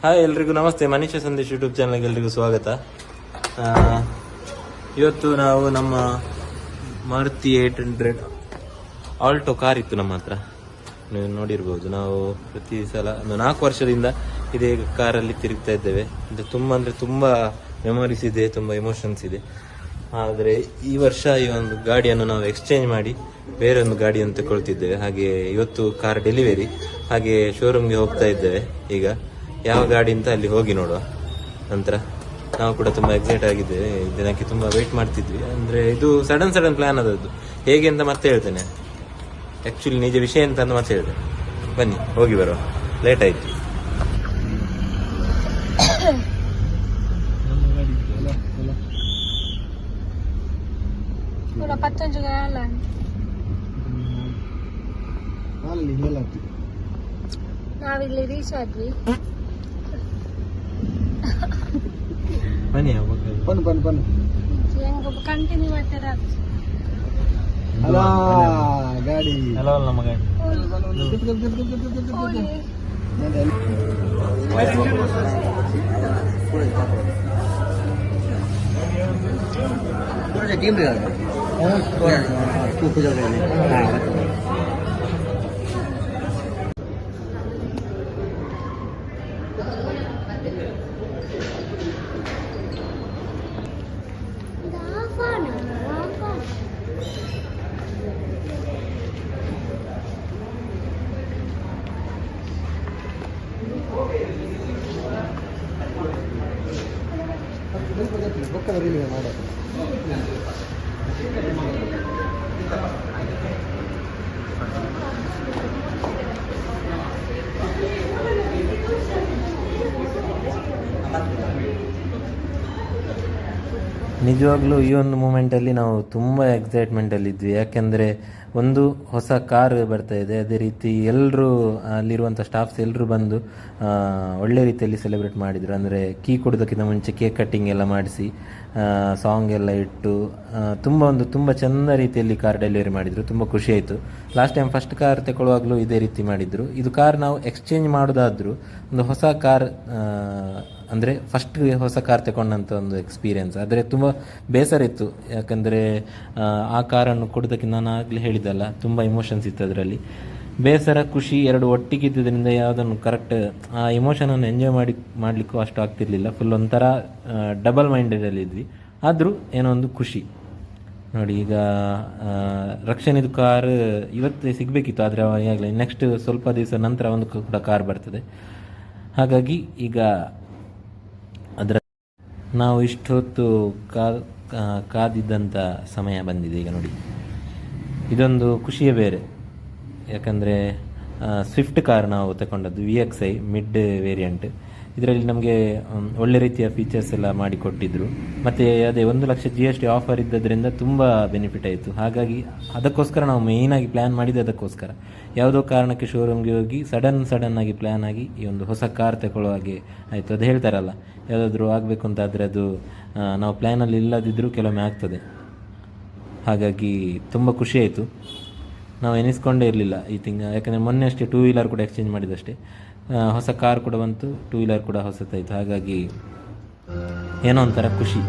Hi ಎಲ್ರಿಗೂ ನಮಸ್ತೆ. ಮನೀಷ Sandesh YouTube ಚಾನಲ್ಗೆ ಎಲ್ರಿಗೂ ಸ್ವಾಗತ. ಇವತ್ತು ನಾವು ನಮ್ಮ ಮಾರುತಿ 800 ಆಲ್ಟೋ ಕಾರ್ ಇತ್ತು ನಮ್ಮ ಹತ್ರ, ನೀವು ನೋಡಿರ್ಬೋದು. ನಾವು ಪ್ರತಿ ಸಲ ಒಂದು 4 ವರ್ಷದಿಂದ ಇದೇ ಕಾರಲ್ಲಿ ತಿರುಗ್ತಾ ಇದ್ದೇವೆ. ಅಂದರೆ ತುಂಬ ಮೆಮೊರೀಸ್ ಇದೆ, ತುಂಬ ಎಮೋಷನ್ಸ್ ಇದೆ. ಆದರೆ ಈ ವರ್ಷ ಈ ಒಂದು ಗಾಡಿಯನ್ನು ನಾವು ಎಕ್ಸ್ಚೇಂಜ್ ಮಾಡಿ ಬೇರೆ ಒಂದು ಗಾಡಿಯನ್ನು ತಗೊಳ್ತಿದ್ದೇವೆ. ಹಾಗೆ ಇವತ್ತು ಕಾರ್ ಡೆಲಿವರಿ, ಹಾಗೆ ಶೋರೂಮ್ಗೆ ಹೋಗ್ತಾ ಇದ್ದೇವೆ. ಈಗ ಯಾವ ಗಾಡಿ ಅಂತ ಅಲ್ಲಿ ಹೋಗಿ ನೋಡುವ. ನಂತರ ನಾವು ಕೂಡ ತುಂಬ ಎಕ್ಸೈಟ್ ಆಗಿದ್ದೇವೆ. ದಿನಕ್ಕೆ ತುಂಬ ವೆಯ್ಟ್ ಮಾಡ್ತಿದ್ವಿ. ಅಂದರೆ ಇದು ಸಡನ್ ಪ್ಲಾನ್ ಆದದ್ದು. ಹೇಗೆ ಅಂತ ಮತ್ತೆ ಹೇಳ್ತೇನೆ, ಆ್ಯಕ್ಚುಲಿ ನಿಜ ವಿಷಯ ಅಂತ ಮತ್ತೆ ಹೇಳ್ತೇನೆ. ಬನ್ನಿ ಹೋಗಿ ಬರುವ, ಲೇಟ್ ಆಯಿತು. ನಾವಿಲ್ಲಿ ರೀಚ್ ಆದ್ವಿ. ಬನ್ನಿ ಹೆಂಗ ಕಂಟಿನ್ಯೂ ಮಾಡ್ತಾರ ಗಾಡಿ ನಮ್ಮ ಗಾಡಿ. ನಿಜವಾಗ್ಲೂ ಈ ಒಂದು ಮೂಮೆಂಟಲ್ಲಿ ನಾವು ತುಂಬ ಎಕ್ಸೈಟ್ಮೆಂಟಲ್ಲಿದ್ವಿ. ಯಾಕೆಂದರೆ ಒಂದು ಹೊಸ ಕಾರ್ ಬರ್ತಾ ಇದೆ. ಅದೇ ರೀತಿ ಎಲ್ಲರೂ ಅಲ್ಲಿರುವಂಥ ಸ್ಟಾಫ್ಸ್ ಎಲ್ಲರೂ ಬಂದು ಒಳ್ಳೆ ರೀತಿಯಲ್ಲಿ ಸೆಲೆಬ್ರೇಟ್ ಮಾಡಿದರು. ಅಂದರೆ ಕೀ ಕೊಡೋದಕ್ಕಿಂತ ಮುಂಚೆ ಕೇಕ್ ಕಟ್ಟಿಂಗ್ ಎಲ್ಲ ಮಾಡಿಸಿ, ಸಾಂಗ್ ಎಲ್ಲ ಇಟ್ಟು ತುಂಬ ಚೆಂದ ರೀತಿಯಲ್ಲಿ ಕಾರ್ ಡೆಲಿವರಿ ಮಾಡಿದರು. ತುಂಬ ಖುಷಿಯಾಯಿತು. ಲಾಸ್ಟ್ ಟೈಮ್ ಫಸ್ಟ್ ಕಾರ್ ತಗೊಳ್ಳುವಾಗಲೂ ಇದೇ ರೀತಿ ಮಾಡಿದರು. ಇದು ಕಾರ್ ನಾವು ಎಕ್ಸ್ಚೇಂಜ್ ಮಾಡೋದಾದರೂ ಒಂದು ಹೊಸ ಕಾರ್, ಅಂದರೆ ಫಸ್ಟ್ ಹೊಸ ಕಾರ್ ತಗೊಂಡಂಥ ಒಂದು ಎಕ್ಸ್ಪೀರಿಯೆನ್ಸ್. ಆದರೆ ತುಂಬ ಬೇಸರ ಇತ್ತು. ಯಾಕಂದರೆ ಆ ಕಾರನ್ನು ಕೊಡೋದಕ್ಕೆ ನಾನು ಆಗಲೇ ಹೇಳಿದ್ದಲ್ಲ, ತುಂಬ ಇಮೋಷನ್ಸ್ ಇತ್ತು ಅದರಲ್ಲಿ. ಬೇಸರ ಖುಷಿ ಎರಡು ಒಟ್ಟಿಗಿದ್ದರಿಂದ ಯಾವುದನ್ನು ಕರೆಕ್ಟ್ ಆ ಇಮೋಷನನ್ನು ಎಂಜಾಯ್ ಮಾಡಲಿಕ್ಕೂ ಅಷ್ಟು ಆಗ್ತಿರ್ಲಿಲ್ಲ. ಫುಲ್ ಒಂಥರ ಡಬಲ್ ಮೈಂಡೆಡಲ್ಲಿದ್ವಿ. ಆದರೂ ಏನೋ ಒಂದು ಖುಷಿ. ನೋಡಿ, ಈಗ ರಕ್ಷಣಿದು ಕಾರ್ ಇವತ್ತೇ ಸಿಗಬೇಕಿತ್ತು, ಆದರೆ ಈಗಾಗಲೇ ನೆಕ್ಸ್ಟ್ ಸ್ವಲ್ಪ ದಿವಸ ನಂತರ ಒಂದು ಕೂಡ ಕಾರ್ ಬರ್ತದೆ. ಹಾಗಾಗಿ ಈಗ ಅದರ ನಾವು ಇಷ್ಟೊತ್ತು ಕಾದಿದ್ದಂಥ ಸಮಯ ಬಂದಿದೆ. ಈಗ ನೋಡಿ, ಇದೊಂದು ಖುಷಿಯೇ ಬೇರೆ. ಯಾಕಂದರೆ ಸ್ವಿಫ್ಟ್ ಕಾರ್ ನಾವು ತಗೊಂಡದ್ದು VXI ಮಿಡ್ ವೇರಿಯಂಟ್. ಇದರಲ್ಲಿ ನಮಗೆ ಒಳ್ಳೆ ರೀತಿಯ ಫೀಚರ್ಸ್ ಎಲ್ಲ ಮಾಡಿಕೊಟ್ಟಿದ್ದರು. ಮತ್ತು ಅದೇ 1 ಲಕ್ಷ GST ಆಫರ್ ಇದ್ದದ್ರಿಂದ ತುಂಬ ಬೆನಿಫಿಟ್ ಆಯಿತು. ಹಾಗಾಗಿ ಅದಕ್ಕೋಸ್ಕರ ನಾವು ಮೇಯ್ನಾಗಿ ಪ್ಲ್ಯಾನ್ ಮಾಡಿದ್ದು ಅದಕ್ಕೋಸ್ಕರ. ಯಾವುದೋ ಕಾರಣಕ್ಕೆ ಶೋರೂಮ್ಗೆ ಹೋಗಿ ಸಡನ್ನಾಗಿ ಪ್ಲ್ಯಾನ್ ಆಗಿ ಈ ಒಂದು ಹೊಸ ಕಾರ್ ತಗೊಳ್ಳೋ ಹಾಗೆ ಆಯಿತು. ಅದು ಹೇಳ್ತಾರಲ್ಲ, ಯಾವುದಾದ್ರೂ ಆಗಬೇಕು ಅಂತಾದರೆ ಅದು ನಾವು ಪ್ಲ್ಯಾನಲ್ಲಿ ಇಲ್ಲದಿದ್ದರೂ ಕೆಲವೊಮ್ಮೆ ಆಗ್ತದೆ. ಹಾಗಾಗಿ ತುಂಬ ಖುಷಿಯಾಯಿತು. ನಾವು ಎನಿಸ್ಕೊಂಡೇ ಇರಲಿಲ್ಲ ಈ ಯಾಕಂದರೆ ಮೊನ್ನೆ ಅಷ್ಟೇ 2 ವೀಲರ್ ಕೂಡ ಎಕ್ಸ್ಚೇಂಜ್ ಮಾಡಿದಷ್ಟೇ. ಹೊಸ ಕಾರ್ ಕೂಡ ಬಂತು, 2 ವೀಲರ್ ಕೂಡ ಹೊಸತಾಯಿತು. ಹಾಗಾಗಿ ಏನೋ ಒಂಥರ ಖುಷಿ.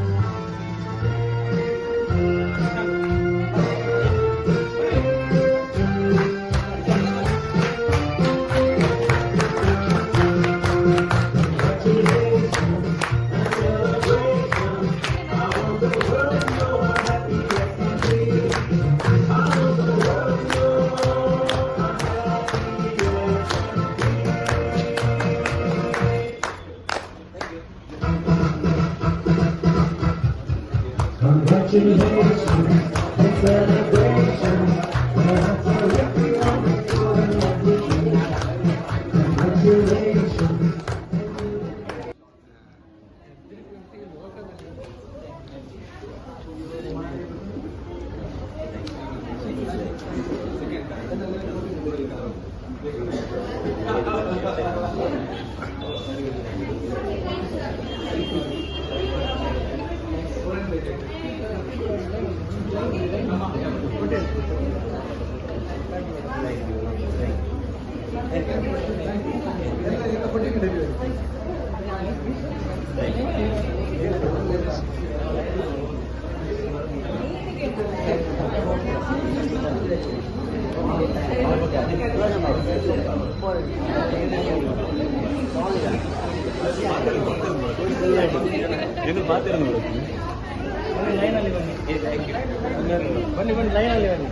ಬನ್ನಿ ಬನ್ನಿ ಲೈನಲ್ಲಿ ಬನ್ನಿ.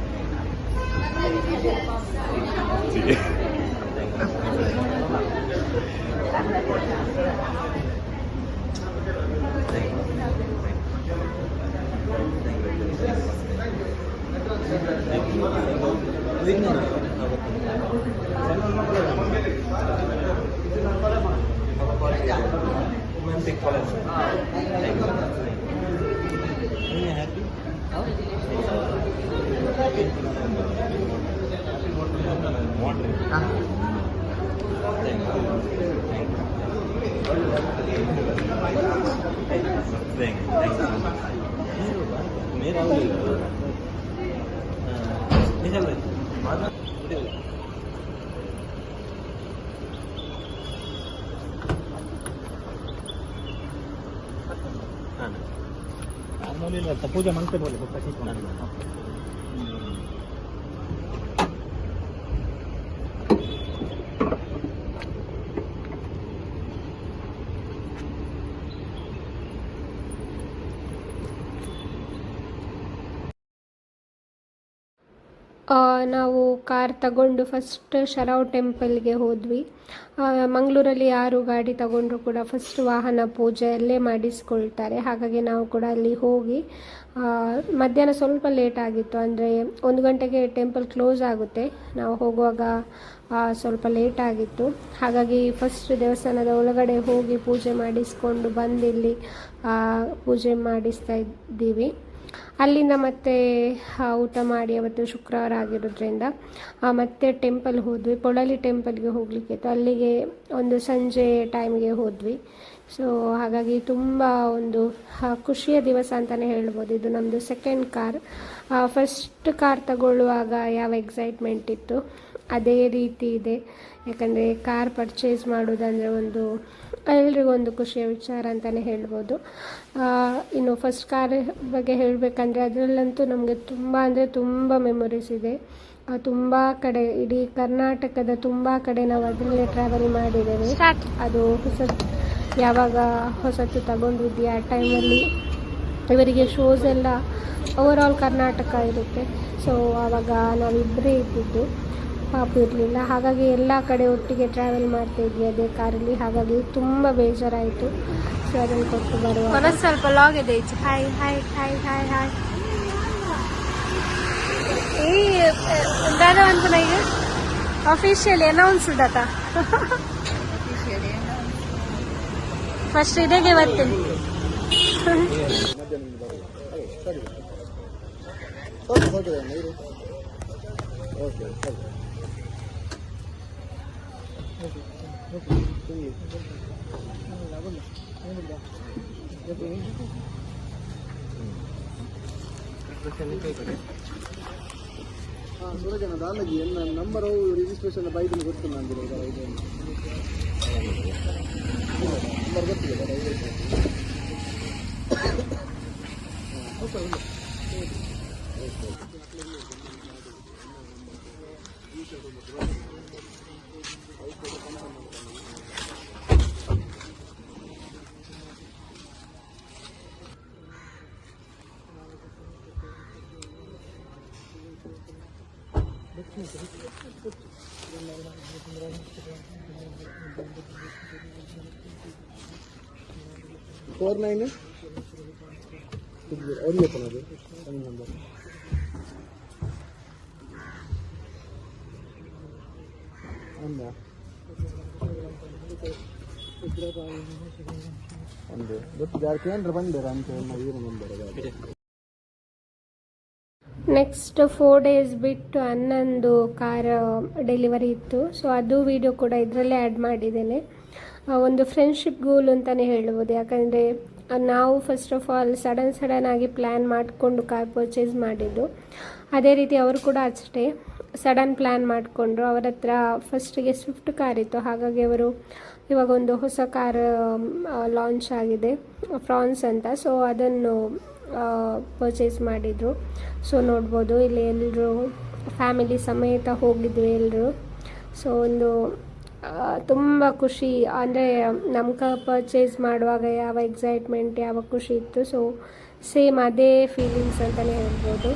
ಪೂಜೆ ಮಾಡ್ತೇವೆ ನಾವು ಕಾರ್ ತಗೊಂಡು ಫಸ್ಟ್ ಶರವ್ ಟೆಂಪಲ್ಗೆ ಹೋದ್ವಿ. ಮಂಗಳೂರಲ್ಲಿ ಯಾರು ಗಾಡಿ ತಗೊಂಡ್ರು ಕೂಡ ಫಸ್ಟ್ ವಾಹನ ಪೂಜೆ ಅಲ್ಲೇ ಮಾಡಿಸ್ಕೊಳ್ತಾರೆ. ಹಾಗಾಗಿ ನಾವು ಕೂಡ ಅಲ್ಲಿ ಹೋಗಿ ಮಧ್ಯಾಹ್ನ ಸ್ವಲ್ಪ ಲೇಟ್ ಆಗಿತ್ತು, ಅಂದರೆ 1 ಗಂಟೆಗೆ ಟೆಂಪಲ್ ಕ್ಲೋಸ್ ಆಗುತ್ತೆ. ನಾವು ಹೋಗುವಾಗ ಸ್ವಲ್ಪ ಲೇಟ್ ಆಗಿತ್ತು. ಹಾಗಾಗಿ ಫಸ್ಟ್ ದೇವಸ್ಥಾನದ ಒಳಗಡೆ ಹೋಗಿ ಪೂಜೆ ಮಾಡಿಸ್ಕೊಂಡು ಬಂದಿಲ್ಲಿ ಪೂಜೆ ಮಾಡಿಸ್ತಾ ಇದ್ದೀವಿ. ಅಲ್ಲಿಂದ ಮತ್ತೆ ಊಟ ಮಾಡಿ, ಅವತ್ತು ಶುಕ್ರವಾರ ಆಗಿರೋದ್ರಿಂದ ಮತ್ತೆ ಟೆಂಪಲ್ ಹೋದ್ವಿ. ಪೊಳಲಿ ಟೆಂಪಲ್ಗೆ ಹೋಗಲಿಕ್ಕಿತ್ತು, ಅಲ್ಲಿಗೆ ಒಂದು ಸಂಜೆ ಟೈಮ್ಗೆ ಹೋದ್ವಿ. ಸೊ ಹಾಗಾಗಿ ತುಂಬ ಒಂದು ಖುಷಿಯ ದಿವಸ ಅಂತಲೇ ಹೇಳ್ಬೋದು. ಇದು ನಮ್ಮದು ಸೆಕೆಂಡ್ ಕಾರ್. ಫಸ್ಟ್ ಕಾರ್ ತಗೊಳ್ಳುವಾಗ ಯಾವ ಎಕ್ಸೈಟ್ಮೆಂಟ್ ಇತ್ತು ಅದೇ ರೀತಿ ಇದೆ. ಯಾಕಂದರೆ ಕಾರ್ ಪರ್ಚೇಸ್ ಮಾಡೋದಂದರೆ ಒಂದು ಎಲ್ರಿಗೊಂದು ಖುಷಿಯ ವಿಚಾರ ಅಂತಲೇ ಹೇಳ್ಬೋದು. ಇನ್ನು ಫಸ್ಟ್ ಕಾರ್ ಬಗ್ಗೆ ಹೇಳಬೇಕಂದ್ರೆ ಅದರಲ್ಲಂತೂ ನಮಗೆ ತುಂಬ ಅಂದರೆ ತುಂಬ ಮೆಮೊರೀಸ್ ಇದೆ. ತುಂಬ ಕಡೆ, ಇಡೀ ಕರ್ನಾಟಕದ ತುಂಬ ಕಡೆ ನಾವು ಅದರಲ್ಲೇ ಟ್ರಾವೆಲ್ ಮಾಡಿದ್ದೇವೆ. ಅದು ಯಾವಾಗ ಹೊಸತು ತಗೊಂಡಿದ್ವಿ ಆ ಟೈಮಲ್ಲಿ ಇವರಿಗೆ ಶೋಸ್ ಎಲ್ಲ ಓವರಾಲ್ ಕರ್ನಾಟಕ ಇರುತ್ತೆ. ಸೊ ಆವಾಗ ನಾವಿಬ್ಬರೇ ಇದ್ದಿದ್ದು, ಪಾಪು ಇರಲಿಲ್ಲ. ಹಾಗಾಗಿ ಎಲ್ಲ ಕಡೆ ಒಟ್ಟಿಗೆ ಟ್ರಾವೆಲ್ ಮಾಡ್ತಾಯಿದ್ವಿ ಅದೇ ಕಾರಲ್ಲಿ. ಹಾಗಾಗಿ ತುಂಬ ಬೇಜಾರಾಯಿತು. ಸೊ ಅದನ್ನು ಕೊಟ್ಟು ಬರುವ ಸ್ವಲ್ಪ ಲಾಗ್ ಇದೆ. Hi hi hi hi hi ಈ दादा अनको नाही ऑफिशियली अनाउन्स्ड आता ಫಸ್ಟ್ ಇದಕ್ಕೆ ಬರ್ತೀನಿ. ಸುರಜನ ದಾಲಗಿ ನಂಬರ್ ರಿಜಿಸ್ಟ್ರೇಷನ್ ಬೈದಿನ ಗೊತ್ತು ನಂಗೆ ನಂಬರ್ ಗೊತ್ತಿದೆ. फोर 9 और ये अपना दे नंबर अंदर अंदर बट यार केंद्र बंद राम के ये नंबर है. ನೆಕ್ಸ್ಟ್ 4 ಡೇಸ್ ಬಿಟ್ಟು ಅನ್ನೊಂದು ಕಾರ್ ಡೆಲಿವರಿ ಇತ್ತು. ಸೊ ಅದು ವಿಡಿಯೋ ಕೂಡ ಇದರಲ್ಲೇ ಆ್ಯಡ್ ಮಾಡಿದ್ದೇನೆ. ಒಂದು ಫ್ರೆಂಡ್ಶಿಪ್ ಗೋಲ್ ಅಂತಲೇ ಹೇಳ್ಬೋದು. ಯಾಕಂದರೆ ನಾವು ಫಸ್ಟ್ ಆಫ್ ಆಲ್ ಸಡನ್ ಆಗಿ ಪ್ಲ್ಯಾನ್ ಮಾಡಿಕೊಂಡು ಕಾರ್ ಪರ್ಚೇಸ್ ಮಾಡಿದ್ದು. ಅದೇ ರೀತಿ ಅವರು ಕೂಡ ಅಷ್ಟೇ ಸಡನ್ ಪ್ಲ್ಯಾನ್ ಮಾಡಿಕೊಂಡ್ರು. ಅವರ ಹತ್ರ ಫಸ್ಟಿಗೆ ಸ್ವಿಫ್ಟ್ ಕಾರ್ ಇತ್ತು. ಹಾಗಾಗಿ ಅವರು ಇವಾಗ ಒಂದು ಹೊಸ ಕಾರ್ ಲಾಂಚ್ ಆಗಿದೆ, ಫ್ರಾನ್ಸ್ ಅಂತ. ಸೊ ಅದನ್ನು ಪರ್ಚೇಸ್ ಮಾಡಿದರು. ಸೊ ನೋಡ್ಬೋದು ಇಲ್ಲಿ ಎಲ್ಲರೂ ಫ್ಯಾಮಿಲಿ ಸಮೇತ ಹೋಗಿದ್ವಿ ಎಲ್ಲರೂ. ಸೊ ಒಂದು ತುಂಬ ಖುಷಿ, ಅಂದರೆ ನಮ್ಗೆ ಪರ್ಚೇಸ್ ಮಾಡುವಾಗ ಯಾವ ಎಕ್ಸೈಟ್ಮೆಂಟ್ ಯಾವ ಖುಷಿ ಇತ್ತು, ಸೊ ಸೇಮ್ ಅದೇ ಫೀಲಿಂಗ್ಸ್ ಅಂತಲೇ ಹೇಳ್ಬೋದು.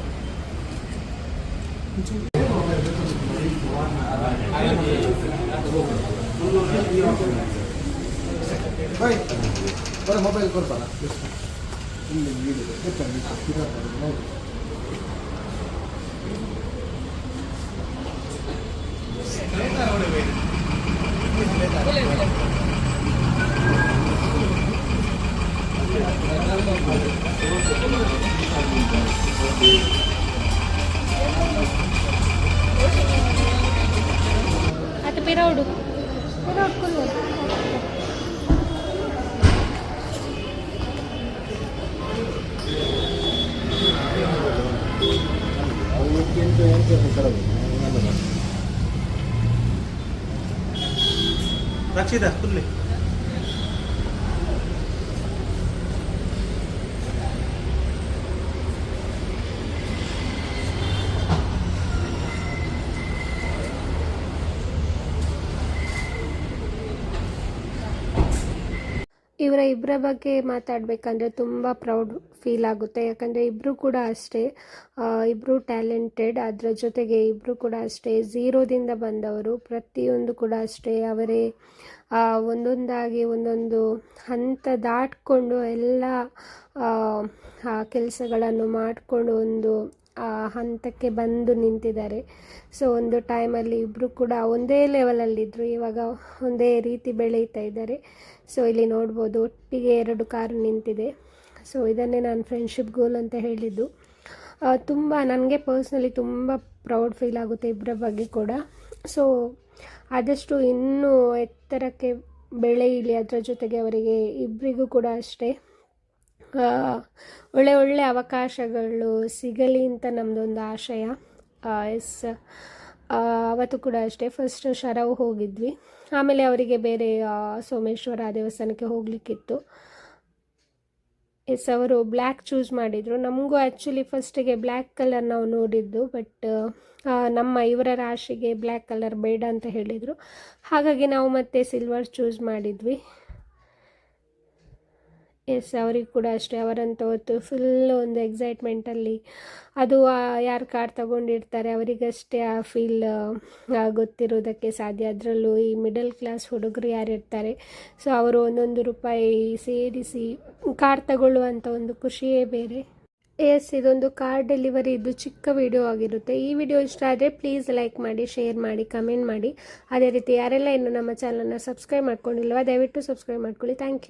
ಮೊಬೈಲ್ ಕೊಡ್ತಾರ आता पिरावडू रक्षिता कुल्ले ಇವರ ಇಬ್ಬರ ಬಗ್ಗೆ ಮಾತಾಡಬೇಕಂದ್ರೆ ತುಂಬ ಪ್ರೌಡ್ ಫೀಲ್ ಆಗುತ್ತೆ. ಯಾಕಂದರೆ ಇಬ್ಬರು ಕೂಡ ಅಷ್ಟೇ, ಇಬ್ಬರು ಟ್ಯಾಲೆಂಟೆಡ್, ಅದರ ಜೊತೆಗೆ ಇಬ್ಬರು ಕೂಡ ಅಷ್ಟೇ ಝೀರೋದಿಂದ ಬಂದವರು. ಪ್ರತಿಯೊಂದು ಕೂಡ ಅಷ್ಟೇ ಅವರೇ ಒಂದೊಂದಾಗಿ ಒಂದೊಂದು ಹಂತ ದಾಟ್ಕೊಂಡು ಎಲ್ಲ ಕೆಲಸಗಳನ್ನು ಮಾಡಿಕೊಂಡು ಒಂದು ಹಂತಕ್ಕೆ ಬಂದು ನಿಂತಿದ್ದಾರೆ. ಸೊ ಒಂದು ಟೈಮಲ್ಲಿ ಇಬ್ಬರು ಕೂಡ ಒಂದೇ ಲೆವೆಲಲ್ಲಿದ್ದರು, ಇವಾಗ ಒಂದೇ ರೀತಿ ಬೆಳೀತಾ ಇದ್ದಾರೆ. ಸೊ ಇಲ್ಲಿ ನೋಡ್ಬೋದು ಒಟ್ಟಿಗೆ 2 ಕಾರು ನಿಂತಿದೆ. ಸೊ ಇದನ್ನೇ ನಾನು ಫ್ರೆಂಡ್ಶಿಪ್ ಗೋಲ್ ಅಂತ ಹೇಳಿದ್ದು. ತುಂಬ ನನಗೆ ಪರ್ಸ್ನಲಿ ತುಂಬ ಪ್ರೌಡ್ ಫೀಲ್ ಆಗುತ್ತೆ ಇಬ್ಬರ ಬಗ್ಗೆ ಕೂಡ. ಸೊ ಆದಷ್ಟು ಇನ್ನೂ ಎತ್ತರಕ್ಕೆ ಬೆಳೆಯಲಿ, ಅದರ ಜೊತೆಗೆ ಅವರಿಗೆ ಇಬ್ಬರಿಗೂ ಕೂಡ ಅಷ್ಟೇ ಒಳ್ಳೆ ಒಳ್ಳೆ ಅವಕಾಶಗಳು ಸಿಗಲಿ ಅಂತ ನಮ್ಮದೊಂದು ಆಶಯ. ಅವತ್ತು ಕೂಡ ಅಷ್ಟೇ ಫಸ್ಟ್ ಶರವ್ ಹೋಗಿದ್ವಿ, ಆಮೇಲೆ ಅವರಿಗೆ ಬೇರೆ ಸೋಮೇಶ್ವರ ದೇವಸ್ಥಾನಕ್ಕೆ ಹೋಗಲಿಕ್ಕಿತ್ತು. ಅವರು ಬ್ಲ್ಯಾಕ್ ಚೂಸ್ ಮಾಡಿದರು. ನಮಗೂ ಆ್ಯಕ್ಚುಲಿ ಫಸ್ಟಿಗೆ ಬ್ಲ್ಯಾಕ್ ಕಲರ್ ನಾವು ನೋಡಿದ್ದು, ಬಟ್ ಇವರ ರಾಶಿಗೆ ಬ್ಲ್ಯಾಕ್ ಕಲರ್ ಬೇಡ ಅಂತ ಹೇಳಿದರು. ಹಾಗಾಗಿ ನಾವು ಮತ್ತೆ ಸಿಲ್ವರ್ ಚೂಸ್ ಮಾಡಿದ್ವಿ. ಅವರಿಗೆ ಕೂಡ ಅಷ್ಟೇ, ಅವರಂತ ಹೊತ್ತು ಫುಲ್ ಒಂದು ಎಕ್ಸೈಟ್ಮೆಂಟಲ್ಲಿ, ಅದು ಯಾರು ಕಾರ್ ತಗೊಂಡಿರ್ತಾರೆ ಅವರಿಗಷ್ಟೇ ಆ ಫೀಲ್ ಗೊತ್ತಿರೋದಕ್ಕೆ ಸಾಧ್ಯ. ಅದರಲ್ಲೂ ಈ ಮಿಡಲ್ ಕ್ಲಾಸ್ ಹುಡುಗರು ಯಾರಿರ್ತಾರೆ, ಸೊ ಅವರು ಒಂದೊಂದು ರೂಪಾಯಿ ಸೇರಿಸಿ ಕಾರ್ ತಗೊಳ್ಳುವಂಥ ಒಂದು ಖುಷಿಯೇ ಬೇರೆ. ಇದೊಂದು ಕಾರ್ ಡೆಲಿವರಿ ಇದು ಚಿಕ್ಕ ವಿಡಿಯೋ ಆಗಿರುತ್ತೆ. ಈ ವಿಡಿಯೋ ಇಷ್ಟ ಆದರೆ ಪ್ಲೀಸ್ ಲೈಕ್ ಮಾಡಿ, ಶೇರ್ ಮಾಡಿ, ಕಮೆಂಟ್ ಮಾಡಿ. ಅದೇ ರೀತಿ ಯಾರೆಲ್ಲ ಇನ್ನು ನಮ್ಮ ಚಾನಲ್ನ ಸಬ್ಸ್ಕ್ರೈಬ್ ಮಾಡ್ಕೊಂಡಿಲ್ವ ದಯವಿಟ್ಟು ಸಬ್ಸ್ಕ್ರೈಬ್ ಮಾಡ್ಕೊಳ್ಳಿ. Thank you.